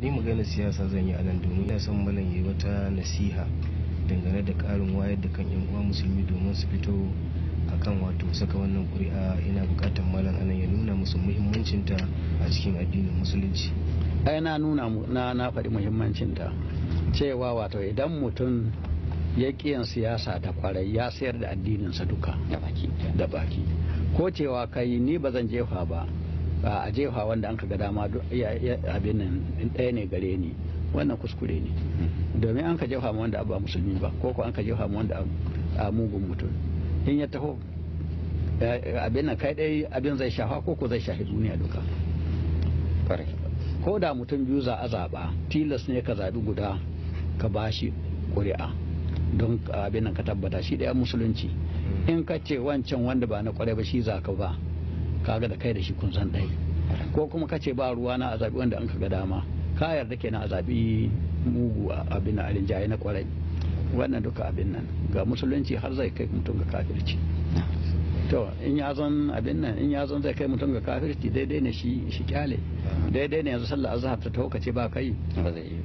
ni magana siyasa zan yi a nan domin ina son malam yi wata nasiha dangane da karin wayar da kan yan uwa musulmi domin su fito akan wato saka wannan ƙuri'a. Ina buƙatar malam anan ya nuna musu muhimmancinta a cikin addinin musulunci. Ai na nuna na faɗi muhimmancinta cewa wato idan mutum ya ƙiyan siyasa ta kwarai ya sayar da addininsa duka da baki ko cewa kai ni ba zan jefa ba a jefa wanda an ga dama abin nan ɗaya ne gare ni, wannan kuskure ne. Domin an ka jefa ma wanda ba musulmi ba ko an ka jefa ma wanda a mugun mutum, in ya taho abin nan kai ɗaya abin zai shafa ko zai shafi duniya duka. Ko da mutum biyu za a zaɓa tilas ne ka zaɓi guda ka bashi ƙuri'a don abin nan ka tabbata shi ɗaya musulunci. In ka ce wancan wanda ba na ƙwarai ba shi za ka ba, kaga da kai da shi kun san ɗai. Ko kuma ka ce ba ruwa na a zaɓi wanda an ka ga dama, ka yarda kenan a zaɓi mugu abin nan a rinjaye na ƙwarai. Wannan duka abin nan ga musulunci har zai kai mutum ga kafirci. To in ya zan abin nan in ya zan zai kai mutum ga kafirci daidai ne shi kyale. Daidai ne yanzu sallar azhar ta taho kace ba kai,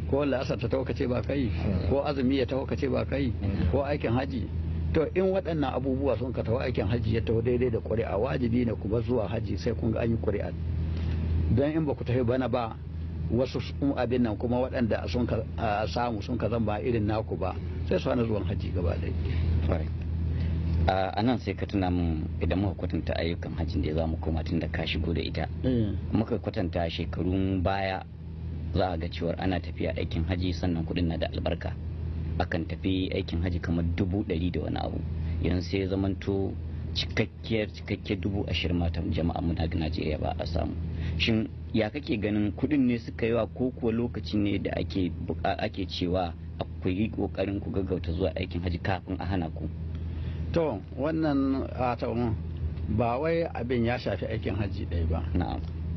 ko la'asar ta taho kace ba kai, ko azumi ya taho kace ba kai, ko aikin haji. To in waɗannan abubuwa sun ka taho aikin haji ya taho daidai da ƙuri'a, wajibi ne ku bar zuwa haji sai kun ga an yi ƙuri'a. Don in ba ku tafi bana ba wasu abin nan kuma waɗanda sun ka samu sun ka zamba irin naku ba sai su hana zuwan haji gaba ɗaya. A nan sai ka tuna min idan muka kwatanta ayyukan hajjin da za mu koma tun da ka shigo da ita, muka kwatanta shekarun baya za a ga cewar ana tafiya aikin haji sannan kuɗin na da albarka, akan tafi aikin haji kamar 100,000 da wani abu. Yanzu sai zamanto cikakkiyar 20,000 matan jama'a muna ga Najeriya ba a samu. Shin ya kake ganin kuɗin ne suka yawa ko kuwa lokaci ne da ake cewa ku yi kokarin ku gaggauta zuwa aikin haji kafin a hana ku? To wannan ba wai abin ya shafi aikin hajji ɗaya ba,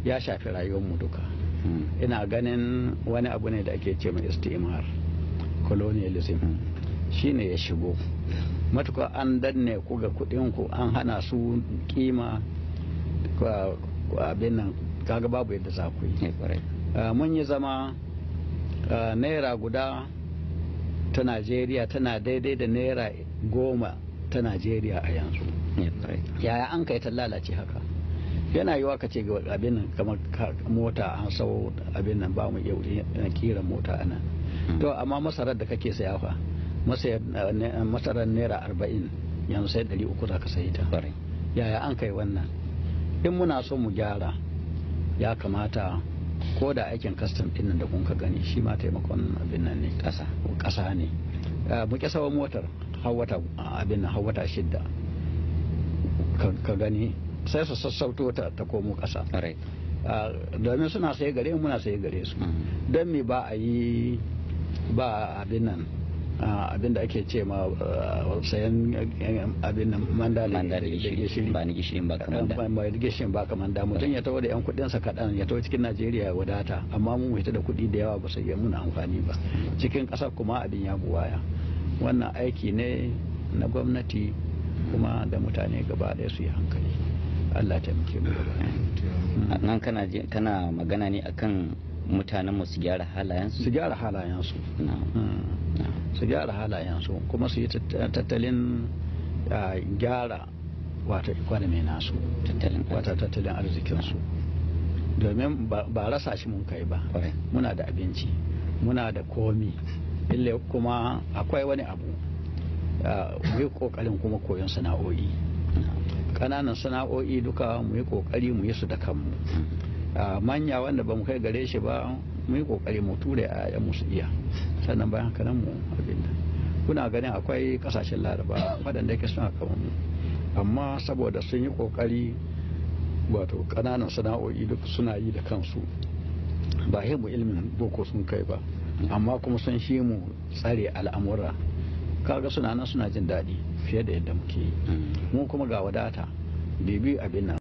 ya shafi rayuwarmu duka. Ina ganin wani abu ne da ake ce mai istimar, colonialism, shine ya shigo. Matuƙa an danne ku ga kuɗinku, an hana su kima abin nan, kaga babu yadda za ku yi. Mun yi zama naira guda ta Najeriya tana daidai da naira 10 ta Najeriya a yanzu. Yaya an kai ta lalace haka? Yana yiwa ka ce ga abin nan kamar mota an sau abin nan ba mu iya kira mota a nan. To amma masarar da kake saya fa masarar naira 40 yanzu sai 300 za ka sayi ta. Yaya an kai wannan? In muna so mu gyara ya kamata ko da aikin kastam ɗin da kun ka gani shi ma taimakon abin nan ne, ƙasa ne. Mu ƙi sawa motar hawata abin nan hawata 6 ka gani sai su sassauto ta komo ƙasa. Domin suna saye gare muna saye gare su. Don me ba a yi ba abin nan abin da ake ce ma sayan abin nan manda da gishiri ba ni gishirin ba kamanda mutum ya taho da yan kudinsa kaɗan ya taho cikin Najeriya ya wadata, amma mun fita da kuɗi da yawa ba sai muna amfani ba cikin ƙasar kuma abin ya buwaya. Wannan aiki ne na gwamnati kuma da mutane gaba ɗaya su yi hankali. Allah ta muke mu gaba. Nan kana magana ne akan mutanen mu su gyara halayensu? Su gyara halayensu. Su gyara halayensu kuma su yi tattalin gyara wata economy nasu, wata tattalin arzikinsu. Domin ba rasa shi mun kai ba. Muna da abinci, muna da komi. Ille kuma akwai wani abu mu yi kokarin kuma koyon sana'o'i, ƙananan sana'o'i duka mu yi kokari mu yi su da kanmu. Manya wanda ba mu kai gare shi ba mu yi kokari mu ture a musu iya, sannan bayan haka nan mu abin nan. Kuna ganin akwai kasashen Laraba waɗanda yake suna kamar mu, amma saboda sun yi kokari wato ƙananan sana'o'i duk suna yi da kansu, ba mu ilimin boko sun kai ba, amma kuma sun shi mu tsare al'amura. Kaga suna nan suna jin daɗi fiye da yadda muke yi. Mu kuma ga wadata bibi abin nan.